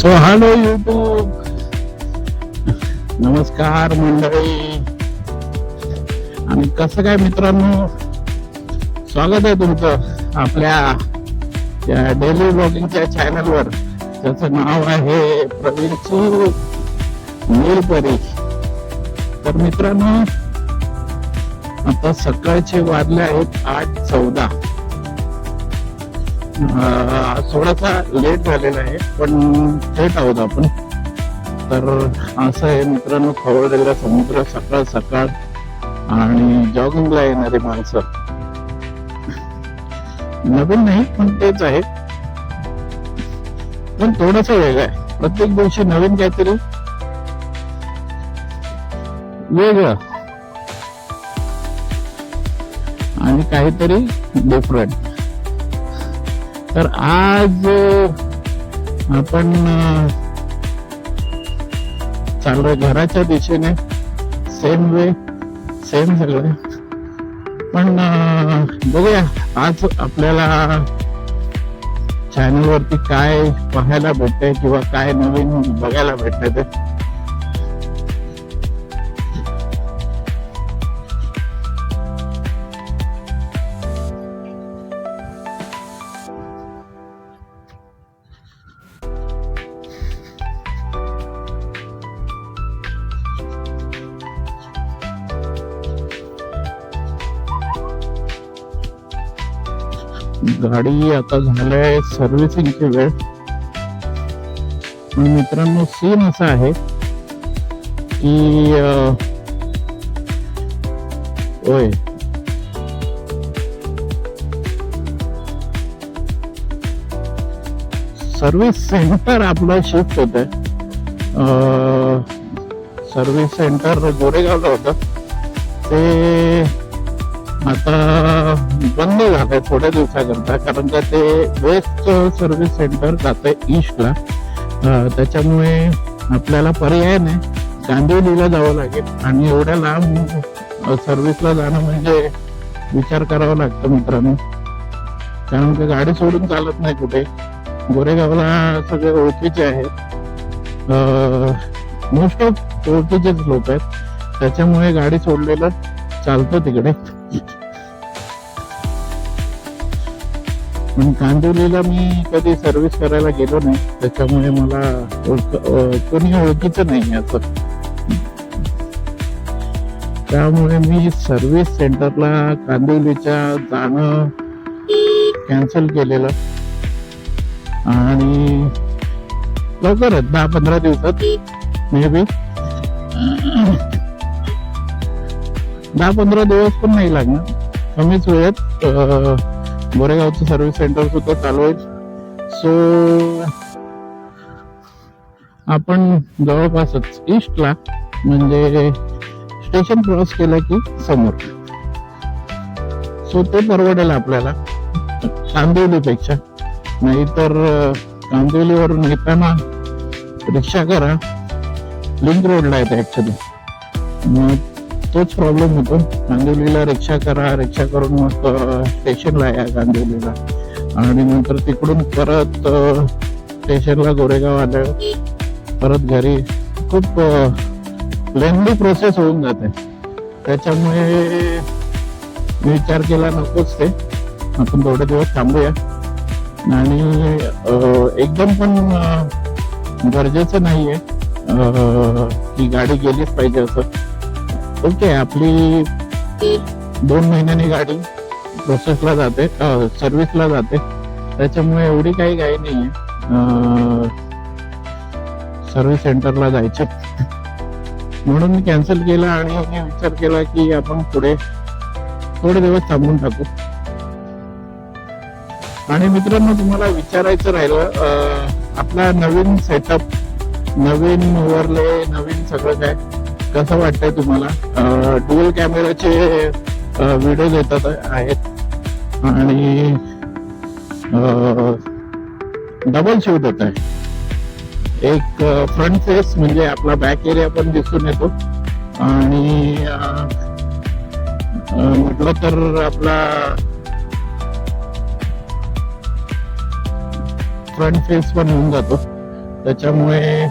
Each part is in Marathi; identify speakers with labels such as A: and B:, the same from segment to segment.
A: सो हॅलो यूट्यूब, नमस्कार मंडळी. आणि कसं काय मित्रांनो, स्वागत आहे तुमचं आपल्या या डेली ब्लॉगिंगच्या चॅनलवर, त्याचं नाव आहे प्रवीणची नीलपरी. तर मित्रांनो, आता सकाळचे वाजले आहेत 8:14. थोडासा लेट झालेला आहे, पण थेट आहोत आपण. तर असं आहे मित्रांनो, खवळलेला समुद्र सकाळ सकाळ आणि जॉगिंगला येणारी माणसं. नवीन नाही, पण तेच आहे, पण थोडस वेगळं आहे. प्रत्येक दिवशी नवीन काहीतरी वेगळं आणि काहीतरी डिफरंट. तर आज आपण चाललोय घराच्या दिशेने. सेम वे, सेम सगळं, पण बघूया आज आपल्याला चॅनल वरती काय पाहायला भेटतंय किंवा काय नवीन बघायला भेटतंय ते. गाडी आता झालंय सर्व्हिसिंगची वेळ. पण मित्रांनो, सीन असा आहे की होय, सर्व्हिस सेंटर आपलं शिफ्ट होत आहे. सर्व्हिस सेंटर गोरेगावला होतं, ते आता बंद झालंय थोड्या दिवसाकरता, कारण का ते वेस्ट सर्व्हिस सेंटर जात आहे ईस्टला. त्याच्यामुळे आपल्याला पर्याय नाही, कांदिवलीला जावं लागेल. आणि एवढ्या लांब सर्व्हिसला जाणं म्हणजे विचार करावा लागतो मित्रांनो, कारण का गाडी सोडून चालत नाही कुठे. गोरेगावला सगळे ओळखीचे आहेत, मोस्ट ऑफ ओळखीचेच लोक आहेत, त्याच्यामुळे गाडी सोडलेलं चालतं तिकडे. पण कांदिवलीला मी कधी सर्व्हिस करायला गेलो नाही, त्याच्यामुळे मला कोणी ओळखीचं नाही असं. त्यामुळे मी सर्व्हिस सेंटरला कांदिवलीच्या जाणं कॅन्सल केलेलं. आणि लवकरच 10-15 दिवसात, मे बी 10-15 दिवस पण नाही लागणार, कमीच वेळेत गोरेगावचं सर्व्हिस सेंटर सुद्धा चालू आहे. सो आपण जवळपासच ईस्टला, म्हणजे स्टेशन क्रॉस केलं की समोर. सो ते परवडेल आपल्याला कांदिवलीपेक्षा. नाहीतर कांदिवलीवरून येताना रिक्षा करा, लिंक रोडला येते ऍक्च्युली, मग तोच प्रॉब्लेम होतो. कांदिवलीला रिक्षा करा, रिक्षा करून मग स्टेशनला या कांदिवलीला, आणि नंतर तिकडून परत स्टेशनला गोरेगाव आलं, परत घरी. खूप लेंदी प्रोसेस होऊन जाते. त्याच्यामुळे विचार केला नकोच ते, आपण थोडे दिवस थांबूया. आणि एकदम पण गरजेचं नाहीये की गाडी गेलीच पाहिजे असं. ओके, आपली 2 महिन्यांनी गाडी प्रोसेसला जाते, सर्व्हिसला जाते, त्याच्यामुळे एवढी काही घाई नाहीये सर्व्हिस सेंटरला जायचं. म्हणून मी कॅन्सल केलं आणि विचार केला की आपण पुढे थोडे दिवस थांबून टाकू. आणि मित्रांनो, तुम्हाला विचारायचं राहिलं, आपला नवीन सेटअप, नवीन ओव्हरले, नवीन सगळं काय कसं वाटतंय तुम्हाला? डुअल कॅमेराचे व्हिडिओ येतात आहेत आणि डबल शूट होत आहे. एक फ्रंट फेस म्हणजे आपला बॅक एरिया पण दिसून येतो, आणि म्हटलं तर आपला फ्रंट फेस पण होऊन जातो. त्याच्यामुळे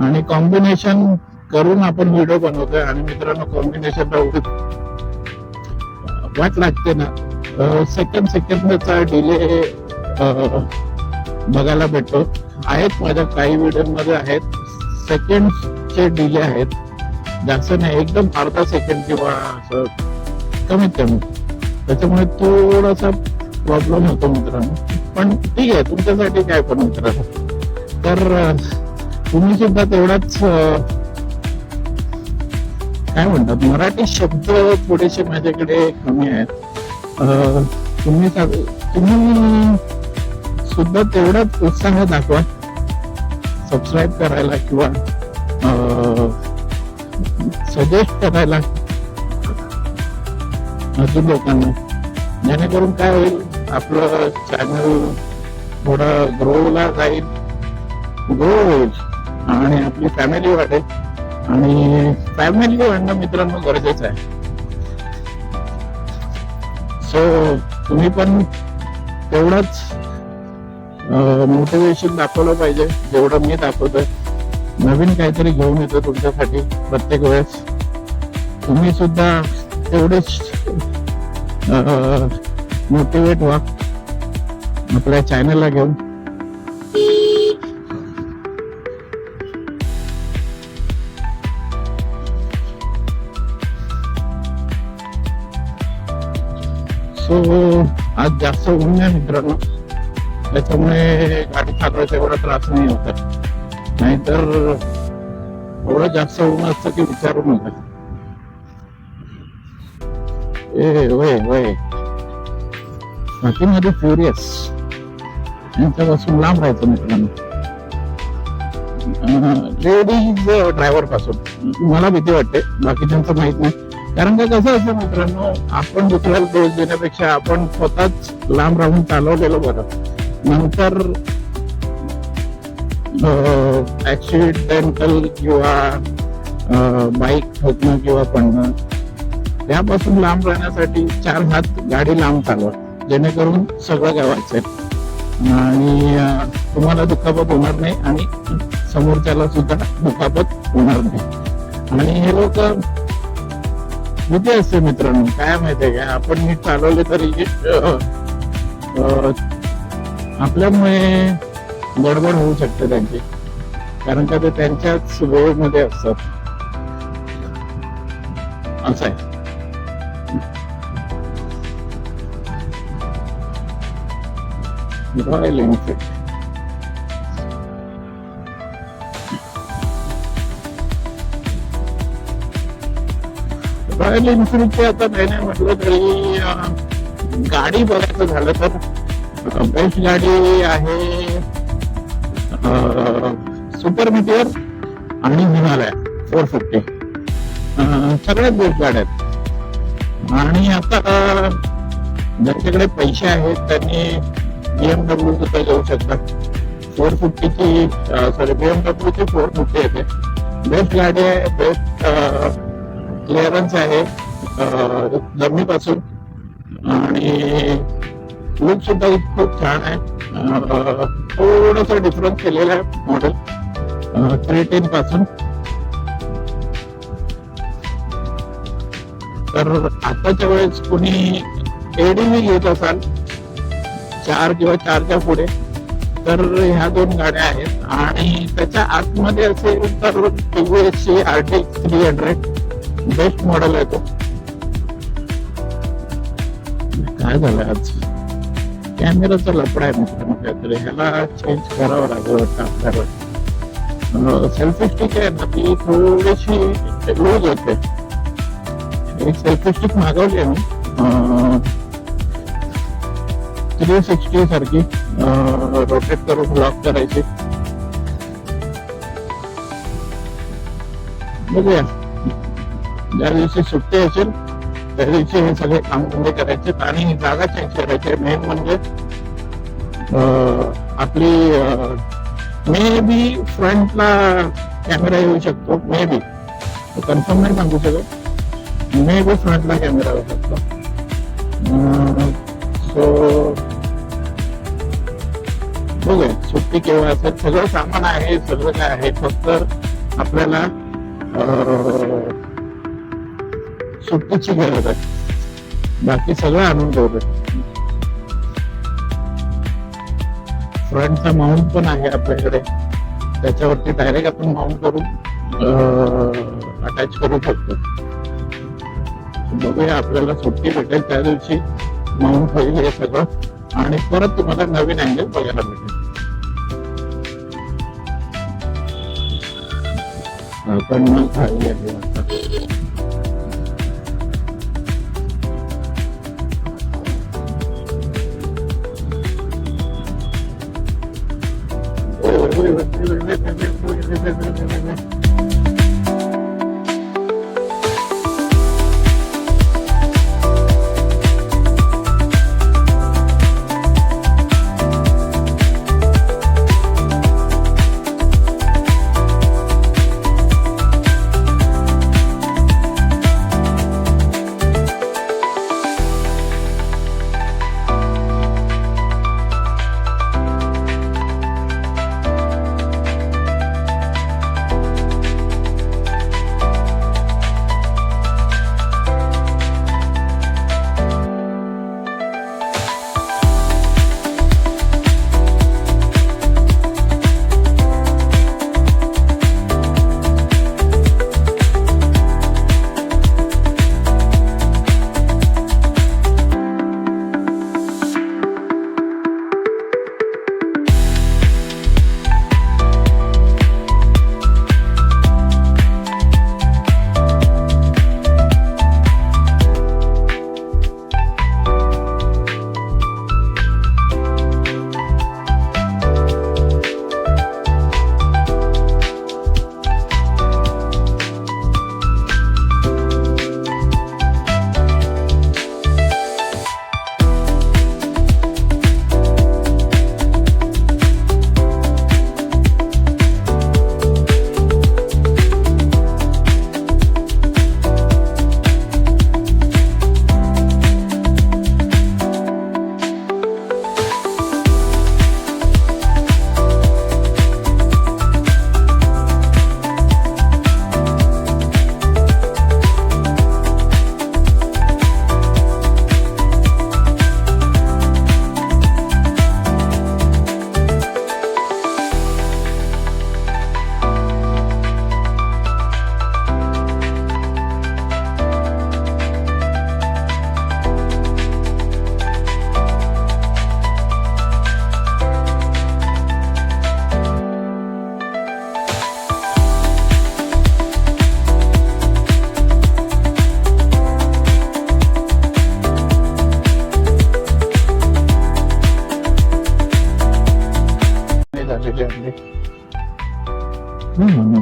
A: आणि कॉम्बिनेशन करून आपण व्हिडिओ बनवतोय आणि मित्रांनो कॉम्बिनेशन वाट लागते ना, सेकंदचा डिले बघायला भेटतो. आहेत माझ्या काही व्हिडिओमध्ये आहेत सेकंडचे डिले आहेत, जास्त नाही, एकदम अर्धा सेकंड किंवा असं कमीत कमी. त्याच्यामुळे थोडासा प्रॉब्लेम होतो मित्रांनो, पण ठीक आहे तुमच्यासाठी काय पण मित्रांनो. तर तुम्ही सुद्धा तेवढाच काय म्हणतात मराठी शब्द थोडेसे माझ्याकडे कमी आहेत. तुम्ही सुद्धा तेवढाच उत्साह दाखवा सबस्क्राईब करायला किंवा सजेस्ट करायला अजून लोकांना, जेणेकरून काय होईल आपलं चॅनल थोडं ग्रो होईल आणि आपली फॅमिली वाढेल. आणि फॅमिली वाढणं मित्रांनो गरजेचं आहे. सो तुम्ही पण तेवढंच मोटिवेशन दाखवलं पाहिजे जेवढं मी दाखवतोय. नवीन काहीतरी घेऊन येतो तुमच्यासाठी प्रत्येक वेळेस. तुम्ही सुद्धा तेवढेच मोटिवेट व्हा आपल्या चॅनलला घेऊन. सो आज जास्त ऊन नाही मित्रांनो, त्याच्यामुळे गाडी चालवायचा एवढा त्रास नाही होता. नाहीतर एवढं जास्त ऊन असतं की विचारू नका. वय बाकीमध्ये फ्युरियस यांच्यापासून लांब राहायचं मित्रांनो. लेडीज ड्रायव्हर पासून मला भीती वाटते, बाकीच्यांचं माहित नाही. कारण का कसं असतं मित्रांनो, आपण दुसऱ्याला दोष देण्यापेक्षा आपण स्वतःच लांब राहून चालवलेलं बरं. नंतर ऍक्सिडेंटल किंवा बाईक ठोकणं किंवा पडणं त्यापासून लांब राहण्यासाठी 4 हात गाडी लांब चालवा, जेणेकरून सगळं काय वाचेल आणि तुम्हाला दुखापत होणार नाही आणि समोरच्याला सुद्धा दुखापत होणार नाही. आणि हे लोक भीती असते मित्रांनो, काय माहितीये का, आपण नीट चालवले तरी आपल्यामुळे गडबड होऊ शकते त्यांची, कारण का ते त्यांच्याच वेळेमध्ये असतात. असं आहे. रॉयल एनफील्ड रॉयल एनफील्डचे आता नाही म्हटलं तरी गाडी बघायचं झालं तर बेस्ट गाडी आहे सुपर मिटियर आणि हिमालया 450. सगळ्यात बेस्ट गाड्या आहेत. आणि आता ज्यांच्याकडे पैसे आहेत त्यांनी BMW सुद्धा घेऊ शकतात. 450ची BMW ची 450 येते. बेस्ट गाडी आहे, बेस्ट क्लिअरन्स आहे जमिनीपासून आणि लुक सुद्धा खूप छान आहे. थोडस डिफरन्स केलेला आहे मॉडेल 310 पासून. तर आताच्या वेळेस कोणी एडीने घेत असाल 4 किंवा 4च्या पुढे तर ह्या 2 गाड्या आहेत. आणि त्याच्या आतमध्ये असेल तर TVS RTX 300 बेस्ट मॉडेल आहे तो. काय झालं आज कॅमेराचा लफडा आहे मित्रांनो, काहीतरी ह्याला चेंज करावं लागेल वाटतं आपल्याला. सेल्फी स्टिक आहे ना ती थोडीशी लूज होते. एक सेल्फी स्टिक मागवली आहे मी 360 सारखी, रोटेट करून लॉक करायची. बघूया ज्या दिवशी सुट्टी असेल त्या दिवशी हे सगळे काम धंदे करायचे आणि जागा चेंज करायचे. मेन म्हणजे आपली मे बी फ्रंटला कॅमेरा येऊ शकतो, मे बी कन्फर्म नाही सांगू शकत. मे बी फ्रंटला कॅमेरा येऊ शकतो. सो बघूया सुट्टी केव्हा असेल. सगळं सामान आहे, सगळं काय आहे, फक्त आपल्याला सुट्टीची गरज आहे. बाकी सगळं आणून ठेवलंय. फ्रंटचा माउंट पण आहे आपल्याकडे, त्याच्यावरती डायरेक्ट आपण माउंट करून अटॅच करू शकतो. बघूया आपल्याला सुट्टी भेटेल त्या दिवशी माउंट होईल हे सगळं, आणि परत तुम्हाला नवीन अँगल बघायला मिळेल. आपण मग खाली आहे आता.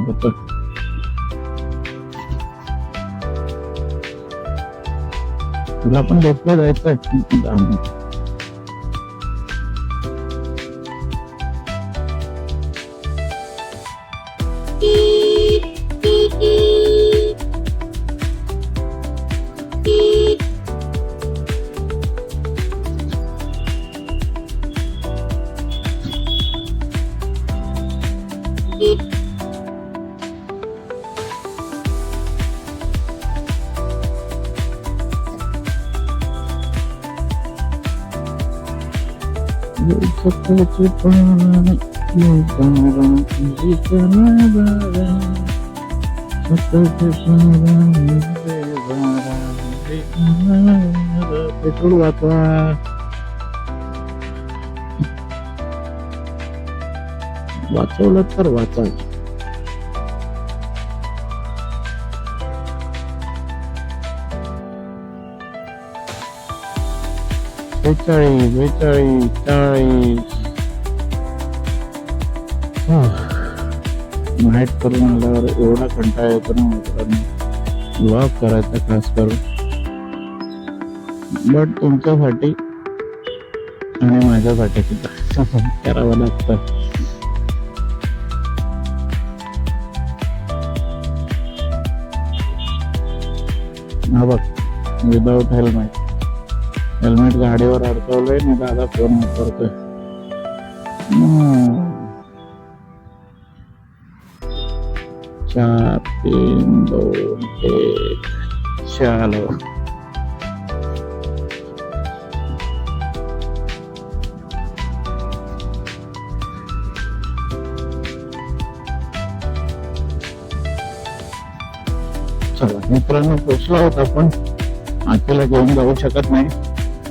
A: होतं. तुला पण लेफ्टला जायचंय. पेट्रोल वाचवा. वाचवलं तर वाचा. बेचाळीस 40 नाईट करून आल्यावर एवढा कंटाळा येतो ना मित्रांनो, व्लॉग करायचा खास करून. बट तुमच्यासाठी आणि माझ्यासाठी सुद्धा करावं लागतं. हा बघ, विदाउट हेल्मेट गाडीवर अडकवलंय आणि दादा फोन करतोय. हम्म. 4 3 2 1 चलो. चला मित्रांनो, पोचलो आहोत आपण. आजीला घेऊन जाऊ शकत नाही,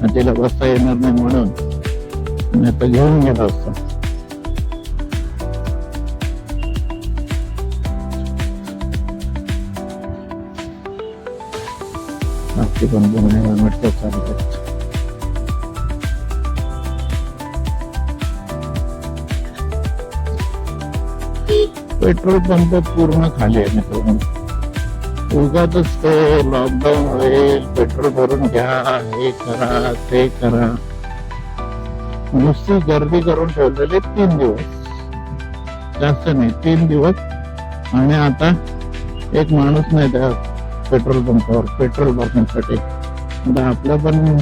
A: आजीला बसता येणार नाही म्हणून मी आता घेऊन गेलो असतो. बाकी पण म्हटलं चालत. पेट्रोल पंप पूर्ण खाली आहे मित्रांनो. उगाच ते लॉकडाऊन होईल, पेट्रोल भरून घ्या, हे करा ते करा, नुसती गर्दी करून ठेवलेले 3 दिवस, जास्त नाही 3 दिवस. आणि आता एक माणूस नाही त्या पेट्रोल पंपावर पेट्रोल भरण्यासाठी. आता आपलं पण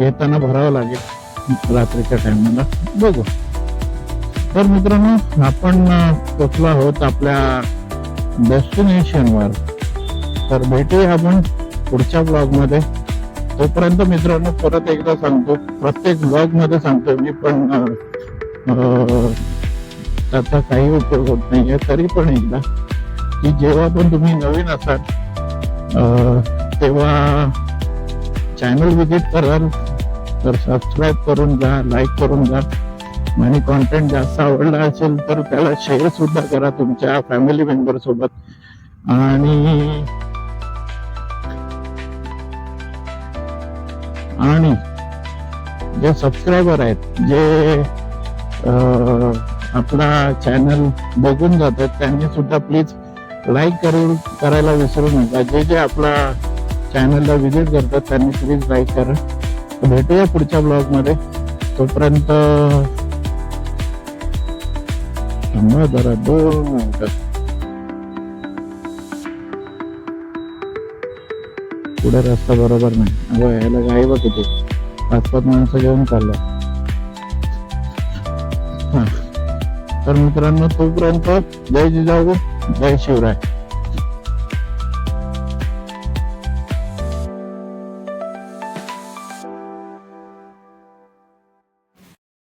A: येताना भरावं लागेल रात्रीच्या टायमाला, बघू. तर मित्रांनो, आपण पोचलो आहोत आपल्या डेस्टिनेशनवर. तर भेटूया आपण पुढच्या ब्लॉग मध्ये. तोपर्यंत मित्रांनो, परत एकदा सांगतो, प्रत्येक ब्लॉग मध्ये सांगतो मी, पण त्याचा काही उपयोग होत नाहीये. तरी पण एकदा, की जेव्हा पण तुम्ही नवीन असाल तेव्हा चॅनल विजिट कराल तर सबस्क्राईब करून जा, लाईक करून जा. आणि कॉन्टेंट जास्त आवडला असेल तर त्याला शेअर सुद्धा करा तुमच्या फॅमिली मेंबर सोबत. आणि जे सबस्क्रायबर आहेत, जे आपला चॅनल बघून जातात, त्यांनी सुद्धा प्लीज लाईक करायला विसरू नका. जे आपला चॅनलला विजिट करतात त्यांनी प्लीज लाईक करा. भेटूया पुढच्या ब्लॉग मध्ये. तोपर्यंत जरा 2 मिनिटं. पुढे रस्ता बरोबर नाही. अगं यायला गाई बघ किती, 5-5 माणसं घेऊन चाललं. तर मित्रांनो, तोपर्यंत जय जिजाऊ, जय शिवराय.